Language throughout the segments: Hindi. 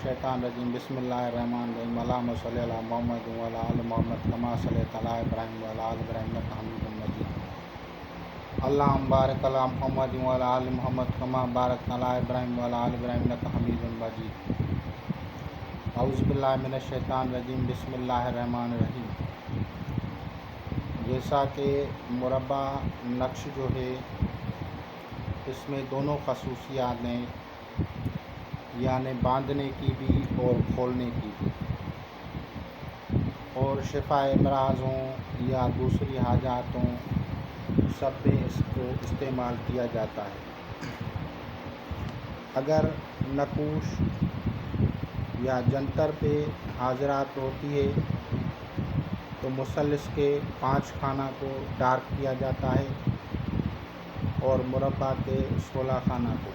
शैतानरजीम बिस्मिल्लाहिर्रहमानिर्रहीम अल्लाहुम्मा सल्ली अला मुहम्मद व अला आलि मुहम्मद कमा सल्लैता अला इब्राहीम व अला आलि इब्राहीम इन्नका हमीदुम मजीद। अल्लाहुम्मा बारिक अला मुहम्मद व अला आलि मुहम्मद कमा बारकता अला इब्राहीम व अला आलि इब्राहीम इन्नका हमीदुम मजीद। औज़ु बिल्लाहि मिनश शैतानिर्रजीम बिस्मिल्लाहिर्रहमानिर्रहीम। जैसा कि मुरब्बा नक्श जो है इसमें दोनों खसूसियात हैं, यानी बांधने की भी और खोलने की भी, और शिफाए अमराज़ों या दूसरी हाजातों सब में इसको इस्तेमाल किया जाता है। अगर नकूश या जंतर पे हाजरात होती है तो मुसल्लस के 5 खाना को डार्क किया जाता है और मुरब्बा के 16 खाना को,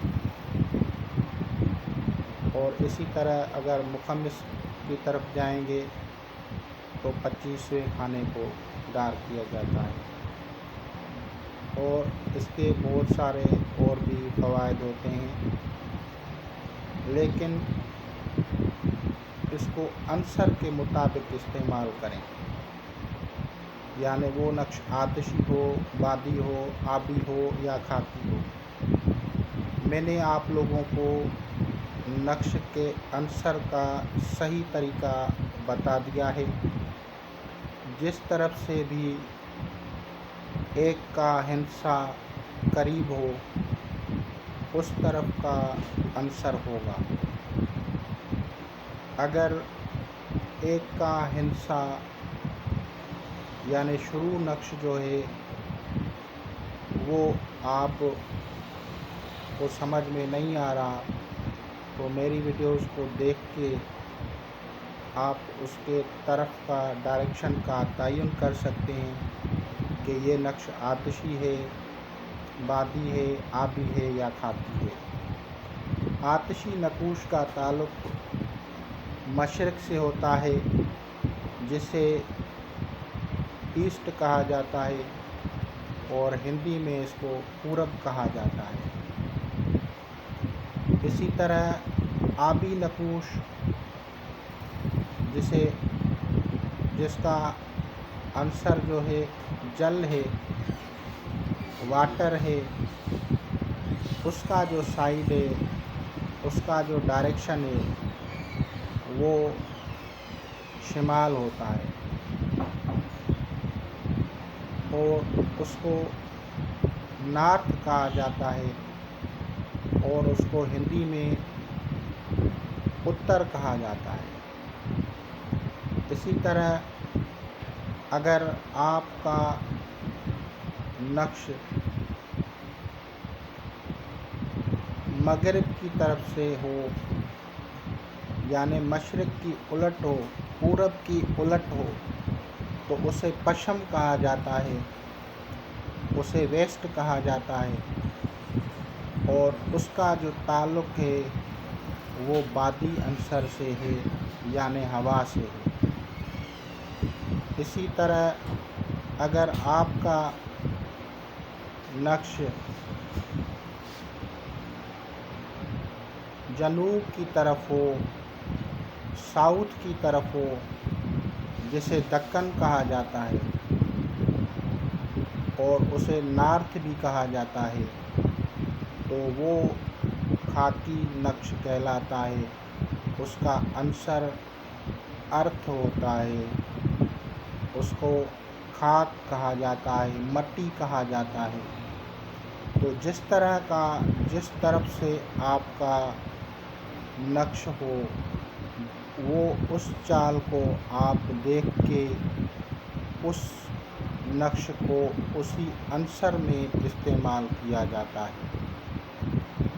और इसी तरह अगर मुखम्मिस की तरफ जाएंगे तो 25वें खाने को डार्क किया जाता है। और इसके बहुत सारे और भी फ़वाइद होते हैं, लेकिन इसको अंसर के मुताबिक इस्तेमाल करें, यानी वो नक्श आतिशी हो, बादी हो, आबी हो या खाकी हो। मैंने आप लोगों को नक्श के अंसर का सही तरीका बता दिया है। जिस तरफ से भी एक का हिस्सा करीब हो उस तरफ का अंसर होगा। अगर एक का हिस्सा यानी शुरू नक्श जो है वो आप को समझ में नहीं आ रहा तो मेरी वीडियोस को देख के आप उसके तरफ का डायरेक्शन का तयन कर सकते हैं कि ये नक्श आतिशी है, बादी है, आबी है या खाती है। आतिशी नकूश का ताल्लुक़ मशरिक़ से होता है, जिसे ईस्ट कहा जाता है, और हिंदी में इसको पूरब कहा जाता है। इसी तरह आबी नकूश जिसका अंसर जो है जल है, वाटर है, उसका जो साइड है, उसका जो डायरेक्शन है वो शिमाल होता है, और उसको नॉर्थ कहा जाता है, और उसको हिंदी में उत्तर कहा जाता है। इसी तरह अगर आपका नक्श मगरिब की तरफ से हो, यानी मशरिक़ की उलट हो, पूरब की उलट हो, तो उसे पश्चिम कहा जाता है, उसे वेस्ट कहा जाता है, और उसका जो ताल्लुक़ है वो बादी अंसर से है, यानी हवा से है। इसी तरह अगर आपका नक्श जनूब की तरफ हो, साउथ की तरफ हो, जिसे दक्कन कहा जाता है और उसे नॉर्थ भी कहा जाता है, तो वो खाकी नक्श कहलाता है। उसका अंसर अर्थ होता है, उसको खाक कहा जाता है, मट्टी कहा जाता है। तो जिस तरफ से आपका नक्श हो, वो उस चाल को आप देख के उस नक्श को उसी अंसर में इस्तेमाल किया जाता है।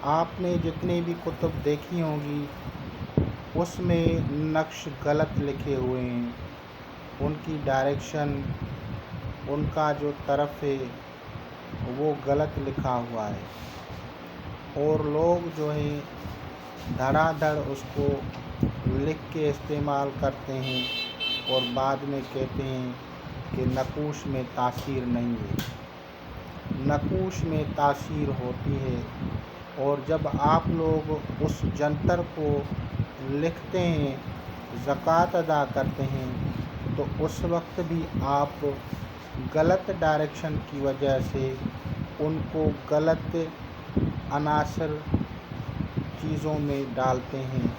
आपने जितनी भी कुतुब देखी होंगी उसमें नक्श गलत लिखे हुए हैं, उनकी डायरेक्शन, उनका जो तरफ है वो गलत लिखा हुआ है, और लोग जो है धड़ाधड़ उसको लिख के इस्तेमाल करते हैं और बाद में कहते हैं कि नक़ूश में तासीर नहीं है। नक़ूश में तासीर होती है, और जब आप लोग उस जंतर को लिखते हैं, ज़कात अदा करते हैं, तो उस वक्त भी आप गलत डायरेक्शन की वजह से उनको गलत अनासर चीज़ों में डालते हैं,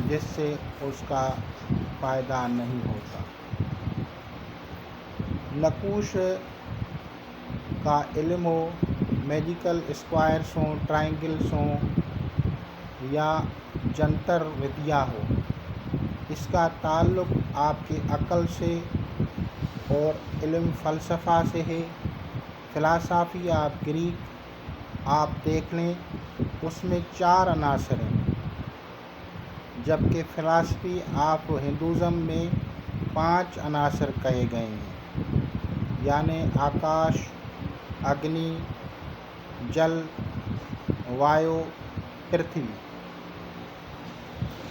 जिससे उसका फ़ायदा नहीं होता। नक़ूश का इल्म हो, मैजिकल स्क्वायर्स हों, ट्रायंगल्स हों या जंतर विद्या हो, इसका ताल्लुक़ आपकी अक़ल से और इल्म फ़लसफ़ा से है। फ़िलासफ़ी आप ग्रीक आप देख लें, उसमें 4 अनासर हैं, जबकि फ़िलासफ़ी आप हिंदुज़म में 5 अनासर कहे गए हैं, यानी आकाश, अग्नि, जल, वायु, पृथ्वी।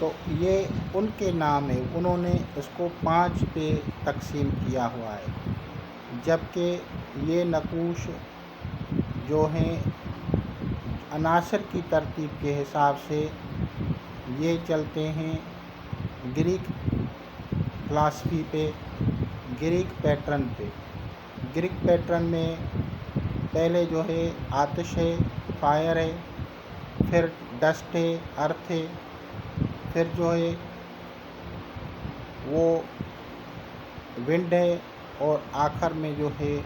तो ये उनके नाम है, उन्होंने इसको 5 पे तकसीम किया हुआ है, जबकि ये नक़ूश जो हैं अनासर की तरतीब के हिसाब से ये चलते हैं ग्रीक फ़िलासफ़ी पे, ग्रीक पैटर्न पे। ग्रीक पैटर्न में पहले जो है आतिश है, फायर है, फिर डस्ट है, अर्थ है, फिर जो है वो विंड है, और आखिर में जो है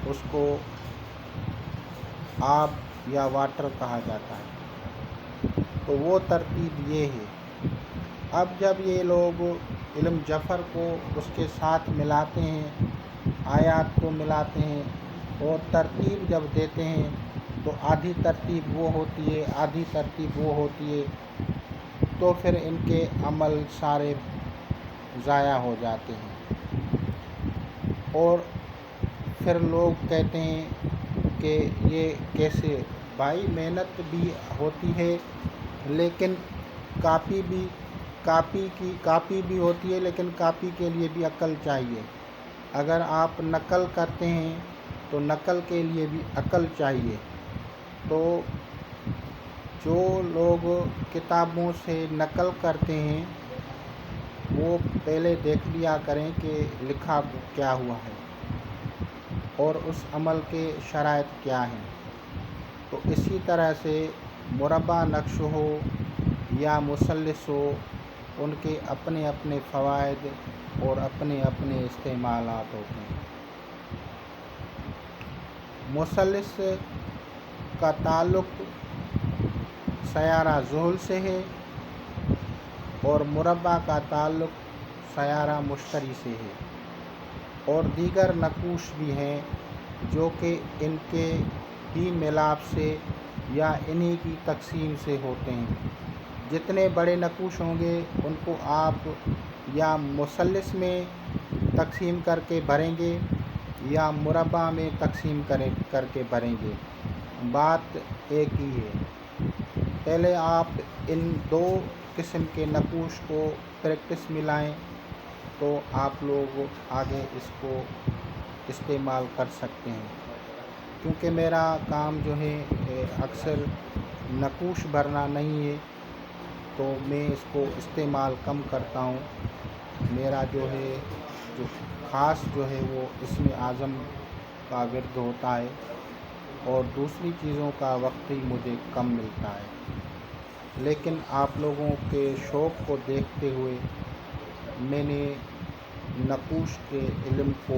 उसको आग या वाटर कहा जाता है। तो वो तरतीब ये है। अब जब ये लोग इल्म जफ़र को उसके साथ मिलाते हैं, आयात को मिलाते हैं और तरतीब जब देते हैं, तो आधी तरतीब वो होती है, आधी तरतीब वो होती है, तो फिर इनके अमल सारे ज़ाया हो जाते हैं। और फिर लोग कहते हैं कि ये कैसे, भाई मेहनत भी होती है, लेकिन कापी भी होती है, लेकिन कापी के लिए भी अक्ल चाहिए। अगर आप नकल करते हैं तो नकल के लिए भी अक्ल चाहिए। तो जो लोग किताबों से नकल करते हैं वो पहले देख लिया करें कि लिखा क्या हुआ है और उस अमल के शराइत क्या हैं। तो इसी तरह से मुरब्बा नक्श हो या मुसल्लिस हो, उनके अपने अपने फ़वाइद और अपने अपने इस्तेमालात होते हैं। मुसल्लिस का ताल्लुक़ सयारा ज़ुहल से है और मुरब्बा का ताल्लुक़ सयारा मुश्तरी से है, और दीगर नक़ूश भी हैं जो कि इनके ही मिलाप से या इन्हीं की तक़सीम से होते हैं। जितने बड़े नक़ूश होंगे उनको आप या मुसल्लिस में तक़सीम करके भरेंगे या मुरब्बा में तक़सीम करके भरेंगे, बात एक ही है। पहले आप इन 2 किस्म के नक़ूश को प्रैक्टिस में लाएँ, तो आप लोग आगे इसको इस्तेमाल कर सकते हैं। क्योंकि मेरा काम जो है अक्सर नक़ूश भरना नहीं है, तो मैं इसको इस्तेमाल कम करता हूँ। मेरा जो है ख़ास जो है वो इसमें आज़म का विर्द होता है। और दूसरी चीज़ों का वक्त ही मुझे कम मिलता है। लेकिन आप लोगों के शौक़ को देखते हुए मैंने नक़ूश के इल्म को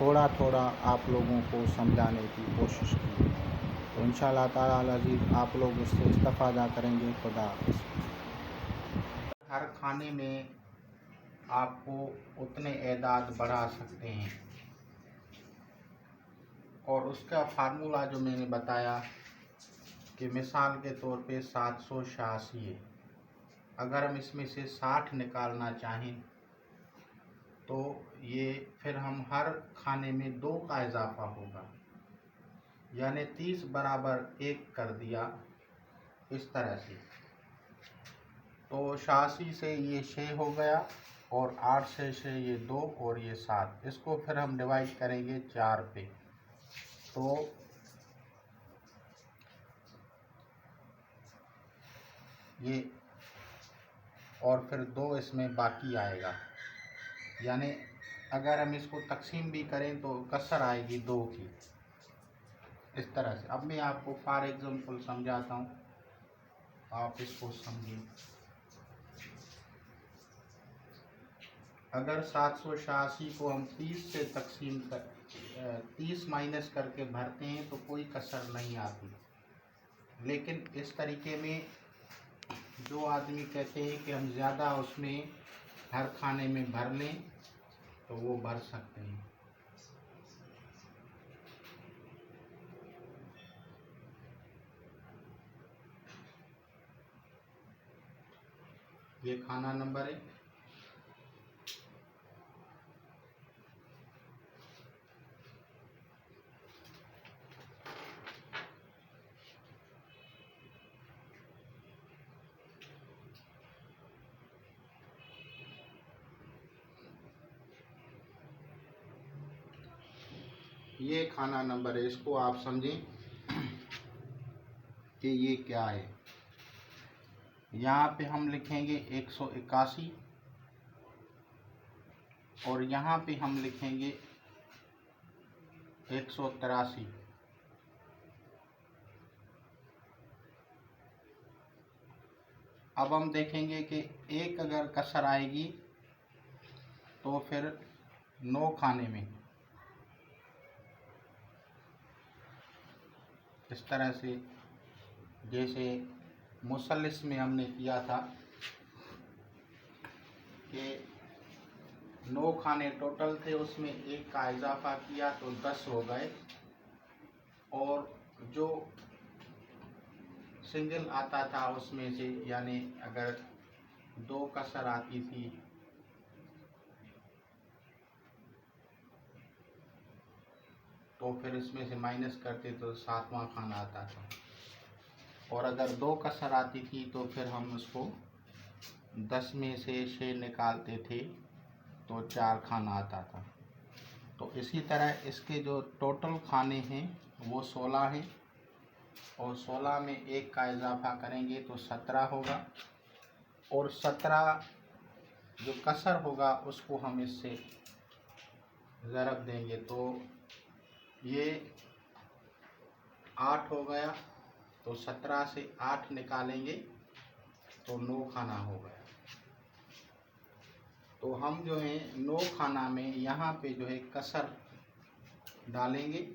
थोड़ा थोड़ा आप लोगों को समझाने की कोशिश की। तो इंशाअल्लाह ताला अज़ीज़ आप लोग इससे इस्तिफ़ादा करेंगे। खुदा हाफ़िज़। हर खाने में आपको उतने एदाद बढ़ा सकते हैं और उसका फार्मूला जो मैंने बताया कि मिसाल के तौर पे 786 है। अगर हम इसमें से 60 निकालना चाहें तो ये फिर हम हर खाने में 2 का इजाफ़ा होगा, यानी 30 बराबर 1 कर दिया इस तरह से। तो 86 से ये 6 हो गया और 8 से ये 2 और ये 7। इसको फिर हम डिवाइड करेंगे 4 पे, तो ये और फिर 2 इसमें बाकी आएगा। यानी अगर हम इसको तकसीम भी करें तो कसर आएगी 2 की, इस तरह से। अब मैं आपको फॉर एग्ज़ाम्पल समझाता हूँ, आप इसको समझिए। अगर 786 को हम 30 से तकसीम कर 30 माइनस करके भरते हैं तो कोई कसर नहीं आती। लेकिन इस तरीके में जो आदमी कहते हैं कि हम ज़्यादा उसमें हर खाने में भर लें तो वो भर सकते हैं। ये खाना नंबर है। ये खाना नंबर है, इसको आप समझें कि ये क्या है। यहाँ पे हम लिखेंगे 181 और यहाँ पे हम लिखेंगे 183। अब हम देखेंगे कि एक अगर कसर आएगी तो फिर 9 खाने में इस तरह से, जैसे मुसल्लिस में हमने किया था कि 9 खाने टोटल थे, उसमें 1 का इजाफा किया तो 10 हो गए। और जो सिंगल आता था उसमें से, यानी अगर 2 कसर आती थी तो फिर इसमें से माइनस करते तो 7वां खाना आता था। और अगर 2 कसर आती थी तो फिर हम उसको 10 में से 6 निकालते थे तो 4 खाना आता था। तो इसी तरह इसके जो टोटल खाने हैं वो 16 हैं और 16 में 1 का इजाफा करेंगे तो 17 होगा और 17 जो कसर होगा उसको हम इससे ज़रब देंगे तो ये 8 हो गया। तो 17 से 8 निकालेंगे तो 9 खाना हो गया। तो हम जो है 9 खाना में यहाँ पे जो है कसर डालेंगे,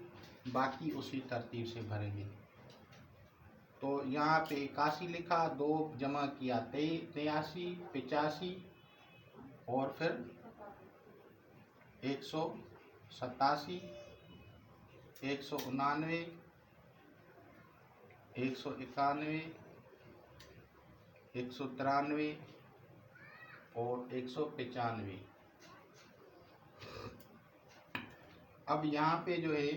बाकी उसी तरतीब से भरेंगे। तो यहाँ पे 81 लिखा, 2 जमा किया 83, 85 और फिर 187, 189, 191, 193 और 195। अब यहाँ पे जो है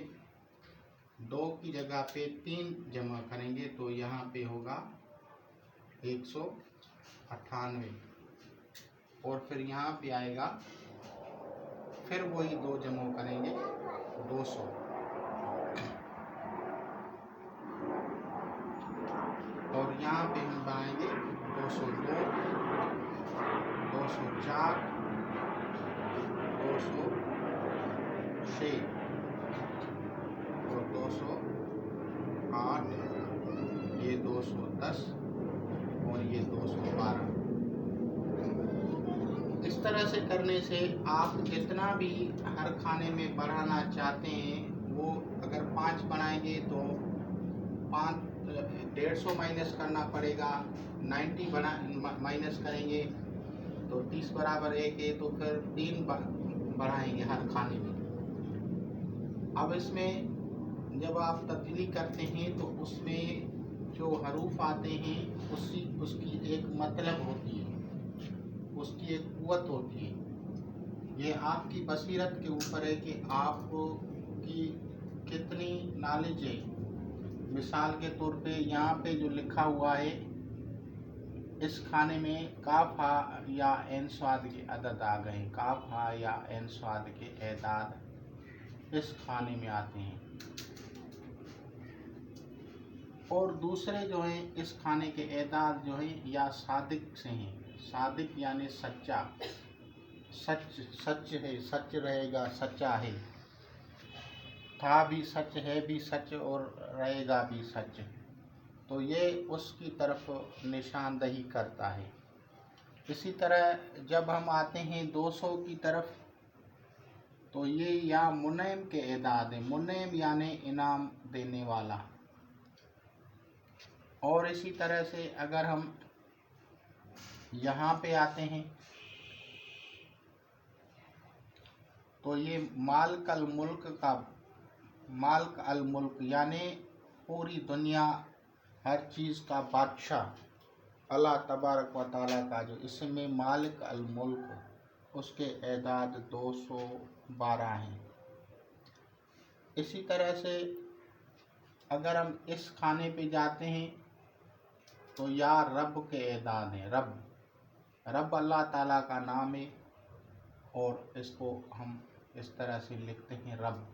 2 की जगह पे 3 जमा करेंगे तो यहाँ पे होगा 198 और फिर यहाँ पे आएगा, फिर वही 2 जमा करेंगे 200 और यहाँ पे हम बनाएंगे 202, 204, 206 और 207। से करने से आप जितना भी हर खाने में बढ़ाना चाहते हैं वो अगर 5 बनाएंगे तो 150 माइनस करना पड़ेगा, 90 माइनस करेंगे तो 30 बराबर 1 है, तो फिर 3 बढ़ाएंगे हर खाने में। अब इसमें जब आप तब्दीली करते हैं तो उसमें जो हरूफ आते हैं उसकी एक मतलब होती है, उसकी एक कुव्वत होती है। ये आपकी बसीरत के ऊपर है कि आपकी कितनी नॉलेज है। मिसाल के तौर पे यहाँ पे जो लिखा हुआ है, इस खाने में काफ हा या एन स्वाद के अदद आ गए, काफ हा या एन स्वाद के एदाद इस खाने में आते हैं। और दूसरे जो हैं इस खाने के एदाद जो हैं या सादिक से हैं। सादिक यानी सच्चा, सच है, सच रहेगा, सच्चा है, था भी सच, है भी सच और रहेगा भी सच। तो ये उसकी तरफ निशानदही करता है। इसी तरह जब हम आते हैं 200 की तरफ तो ये या मुनैम के एदाद है, मुनैम यानी इनाम देने वाला। और इसी तरह से अगर हम यहाँ पे आते हैं तो ये मालिक अल मुल्क यानी पूरी दुनिया, हर चीज़ का बादशाह अल्लाह तबारक व तआला का जो इसमें मालिक अल मुल्क, उसके एदाद 212 हैं। इसी तरह से अगर हम इस खाने पे जाते हैं तो या रब के एदाद हैं। रब अल्लाह ताला का नाम है और इसको हम इस तरह से लिखते हैं रब,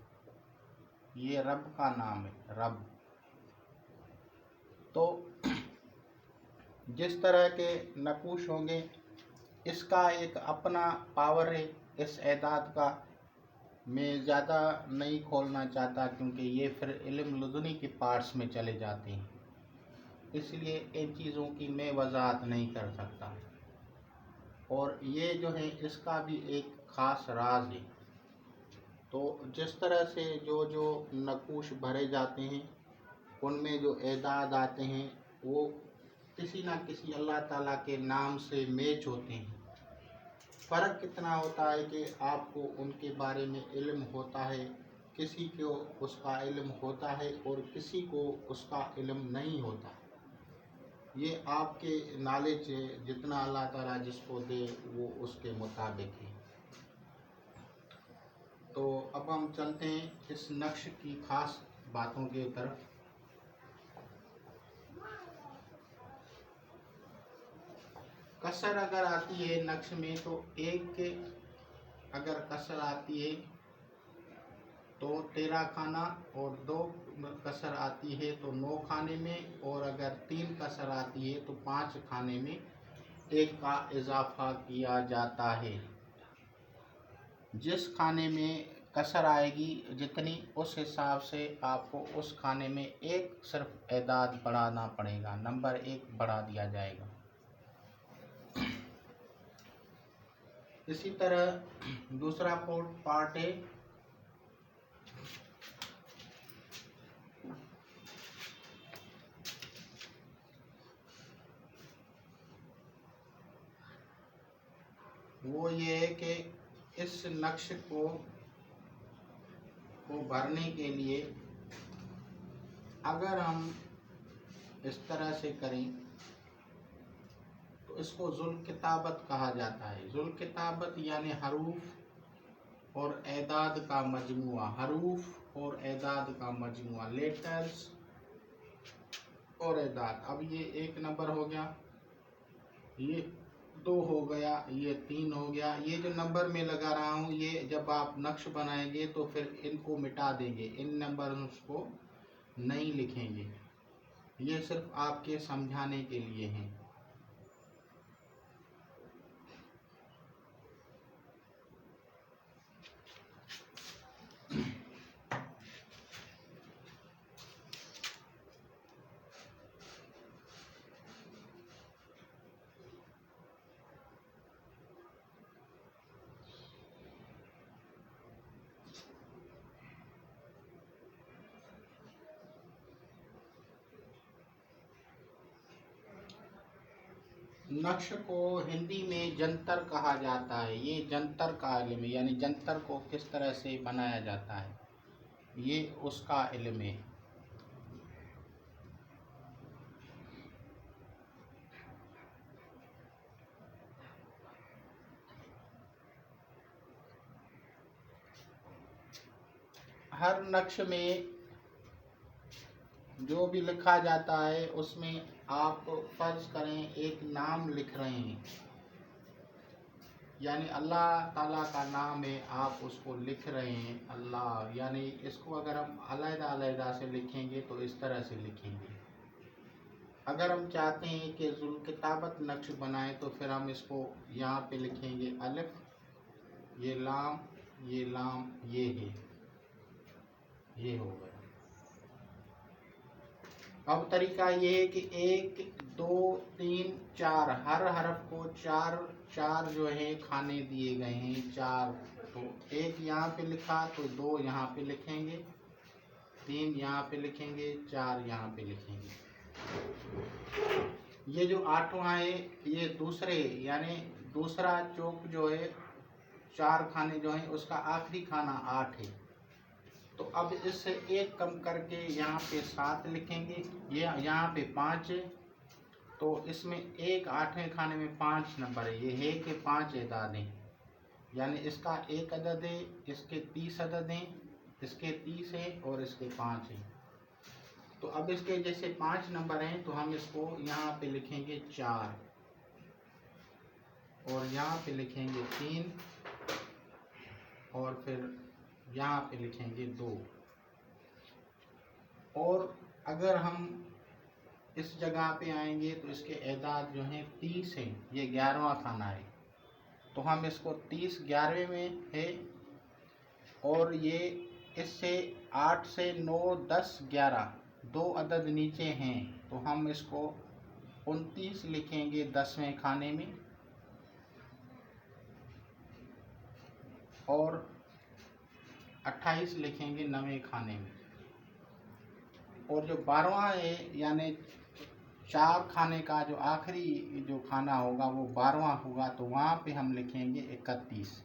ये रब का नाम है, रब। तो जिस तरह के नकूश होंगे इसका एक अपना पावर है। इस एदाद का मैं ज़्यादा नहीं खोलना चाहता क्योंकि ये फिर इल्म लुदनी के पार्ट्स में चले जाते हैं, इसलिए इन चीज़ों की मैं वजाहत नहीं कर सकता। और ये जो है इसका भी एक ख़ास राज है। तो जिस तरह से जो नकूश भरे जाते हैं उनमें जो एदाद आते हैं वो किसी न किसी अल्लाह ताला के नाम से मैच होते हैं। फ़र्क कितना होता है कि आपको उनके बारे में इल्म होता है, किसी को उसका इल्म होता है और किसी को उसका इल्म नहीं होता। ये आपके नॉलेज जितना अल्लाह ताला जिसको दे वो उसके मुताबिक है। तो अब हम चलते हैं इस नक्श की ख़ास बातों की तरफ। कसर अगर आती है नक्श में तो एक के अगर कसर आती है तो 13 खाना, और 2 कसर आती है तो 9 खाने में, और अगर 3 कसर आती है तो 5 खाने में 1 का इजाफा किया जाता है। जिस खाने में कसर आएगी जितनी, उस हिसाब से आपको उस खाने में एक सिर्फ एदाद बढ़ाना पड़ेगा, नंबर 1 बढ़ा दिया जाएगा। इसी तरह दूसरा पार्ट है वो ये है कि इस नक्श को भरने के लिए अगर हम इस तरह से करें तो इसको जुल किताबत कहा जाता है। जुल किताबत यानी हरूफ और एदाद का मजमुआ, हरूफ और एदाद का मजमुआ, लेटर्स और एदाद। अब ये 1 नंबर हो गया, ये 2 हो गया, ये 3 हो गया। ये जो नंबर मैं लगा रहा हूँ ये जब आप नक्श बनाएंगे तो फिर इनको मिटा देंगे, इन नंबर्स को नहीं लिखेंगे। ये सिर्फ आपके समझाने के लिए हैं। नक्श को हिंदी में जंतर कहा जाता है। ये जंतर का इल्म है, यानी जंतर को किस तरह से बनाया जाता है, ये उसका इल्म है। हर नक्श में जो भी लिखा जाता है उसमें आप फर्ज करें एक नाम लिख रहे हैं, यानी अल्लाह ताला का नाम है, आप उसको लिख रहे हैं अल्लाह, यानी इसको अगर हम अलग-अलग से लिखेंगे तो इस तरह से लिखेंगे। अगर हम चाहते हैं कि जुल किताबत नक्श बनाएं तो फिर हम इसको यहाँ पे लिखेंगे अलिफ, ये लाम, ये लाम, ये है, ये हो गया। अब तरीका ये है कि 1 2 3 4 हर हरफ को चार चार जो है खाने दिए गए हैं, चार। तो 1 यहाँ पे लिखा तो 2 यहाँ पे लिखेंगे, 3 यहाँ पे लिखेंगे, 4 यहाँ पे लिखेंगे। ये जो 8वां है ये दूसरे, यानी दूसरा चौक जो है, 4 खाने जो है उसका आखिरी खाना 8 है। तो अब इससे 1 कम करके यहाँ पे 7 लिखेंगे, ये यहाँ पे 5 है, तो इसमें 1 8वें खाने में 5 नंबर है, ये है कि 5 एदाद हैं, यानी इसका 1 अदद है, इसके 30 अदद हैं, इसके 30 है और इसके 5 हैं। तो अब इसके जैसे 5 नंबर हैं तो हम इसको यहाँ पे लिखेंगे 4 और यहाँ पे लिखेंगे 3 और फिर यहाँ पे लिखेंगे 2। और अगर हम इस जगह पे आएंगे तो इसके एदाद जो हैं 30 हैं, ये 11वां खाना है, तो हम इसको 30 11वें में है, और ये इससे 8 से 9 10 11 2 अदद नीचे हैं, तो हम इसको 29 लिखेंगे 10वें खाने में, और 28 लिखेंगे 9वें खाने में। और जो 12वां है, यानी 4 खाने का जो आखिरी जो खाना होगा वो 12वां होगा, तो वहाँ पे हम लिखेंगे 31।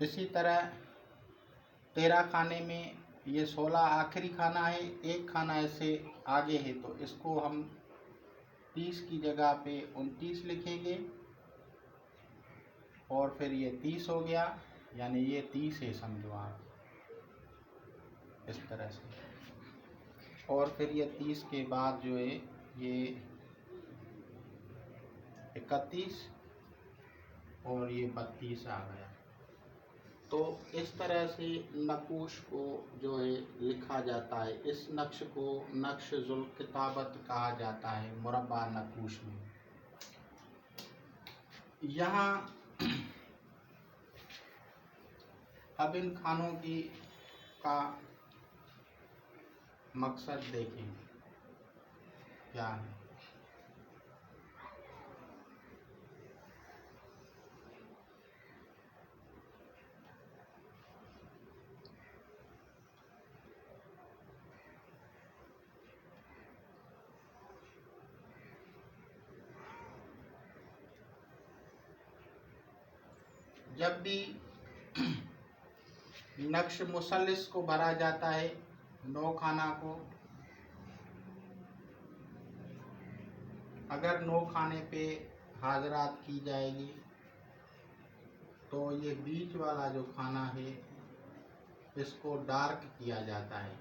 इसी तरह 13 खाने में ये 16 आखिरी खाना है, एक खाना इससे आगे है, तो इसको हम 30 की जगह पे 29 लिखेंगे, और फिर ये 30 हो गया, यानी ये 30 है समझो आप, इस तरह से। और फिर ये 30 के बाद जो है ये 31 और ये 32 आ गया। तो इस तरह से नकूश को जो है लिखा जाता है। इस नक्श को नक्श जुल किताबत कहा जाता है मुरब्बा नकूश में। यहाँ अब इन खानों की का मकसद देखें क्या है। जब भी नक्श मुसल्लिस को भरा जाता है 9 खाना को, अगर 9 खाने पे हाजरात की जाएगी तो ये बीच वाला जो खाना है इसको डार्क किया जाता है,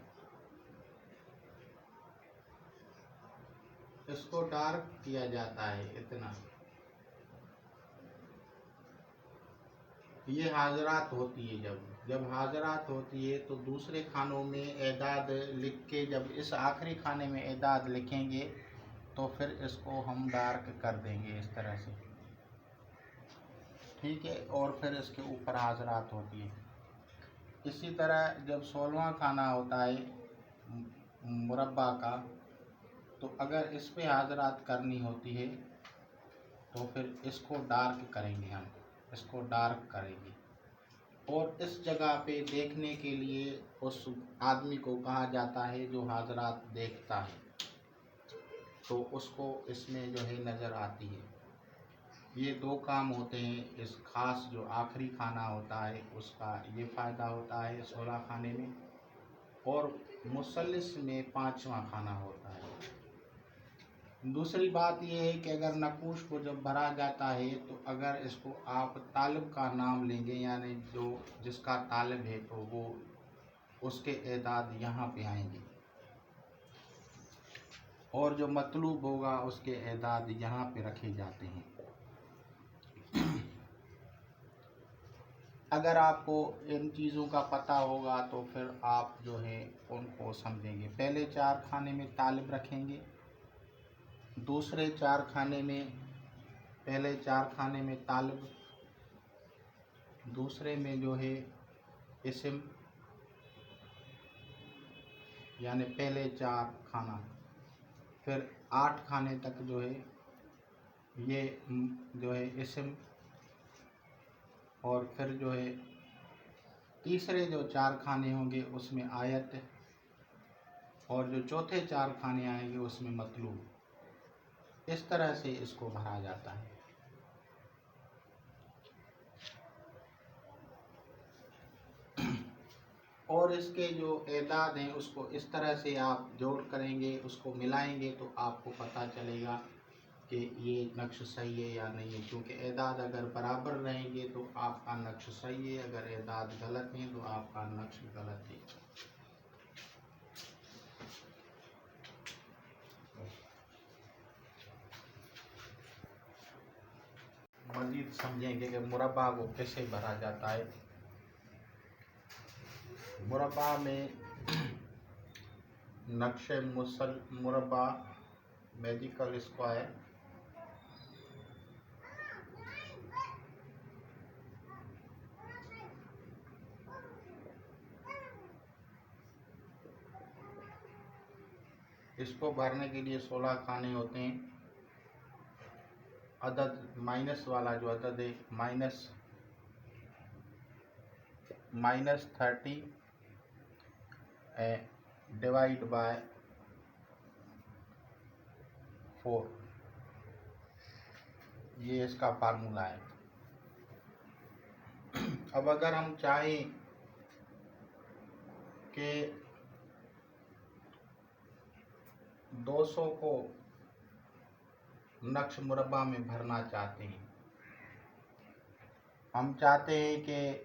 इसको डार्क किया जाता है इतना। ये हाजरात होती है, जब हाजरात होती है तो दूसरे खानों में एदाद लिख के जब इस आखिरी खाने में एदाद लिखेंगे तो फिर इसको हम डार्क कर देंगे इस तरह से, ठीक है। और फिर इसके ऊपर हाजरात होती है। इसी तरह जब 16वां खाना होता है मुरब्बा का, तो अगर इस पे हाजरात करनी होती है तो फिर इसको डार्क करेंगे, हम इसको डार्क करेंगे। और इस जगह पे देखने के लिए उस आदमी को कहा जाता है जो हाजरात देखता है। तो उसको इसमें जो है नज़र आती है। ये दो काम होते हैं इस ख़ास जो आखिरी खाना होता है उसका ये फ़ायदा होता है 16 खाने में, और मुसल्लिस में 5वां खाना होता है। दूसरी बात ये है कि अगर नकूश को जब भरा जाता है तो अगर इसको आप तालिब का नाम लेंगे, यानी जो जिसका तालिब है, तो वो उसके एदाद यहाँ पे आएंगे, और जो मतलूब होगा उसके एदाद यहाँ पे रखे जाते हैं। अगर आपको इन चीज़ों का पता होगा तो फिर आप जो है उनको समझेंगे। पहले 4 खाने में तालिब रखेंगे, दूसरे 4 खाने में, पहले 4 खाने में तालिब, दूसरे में जो है इस्म, यानी पहले 4 खाना, फिर 8 खाने तक जो है ये जो है इस्म, और फिर जो है तीसरे जो 4 खाने होंगे उसमें आयत, और जो चौथे 4 खाने आएंगे उसमें मतलूब। इस तरह से इसको भरा जाता है। और इसके जो एदाद हैं उसको इस तरह से आप जोड़ करेंगे, उसको मिलाएंगे तो आपको पता चलेगा कि ये नक्श सही है या नहीं है। क्योंकि एदाद अगर बराबर रहेंगे तो आपका नक्श सही है, अगर एदाद गलत हैं तो आपका नक्श गलत है। मज़ीद समझेंगे कि मुरब्बा को कैसे भरा जाता है। मुरब्बा में नक्श मुरब्बा, मैजिकल स्क्वायर, इसको भरने के लिए 16 खाने होते हैं। अदद माइनस वाला जो अदद है -30 डिवाइड बाय 4, ये इसका फार्मूला है। अब अगर हम चाहें कि 200 को नक्श मुरब्बा में भरना चाहते हैं, हम चाहते हैं कि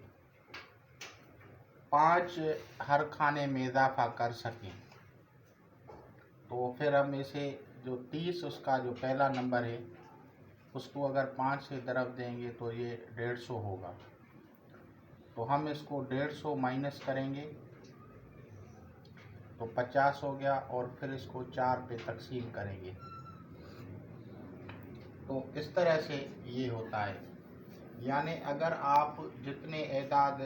5 हर खाने में इजाफा कर सकें, तो फिर हम इसे जो 30 उसका जो पहला नंबर है उसको अगर 5 से दरब देंगे तो ये 150 होगा। तो हम इसको 150 माइनस करेंगे तो 50 हो गया, और फिर इसको 4 पे तकसीम करेंगे। तो इस तरह से ये होता है। यानी अगर आप जितने एदाद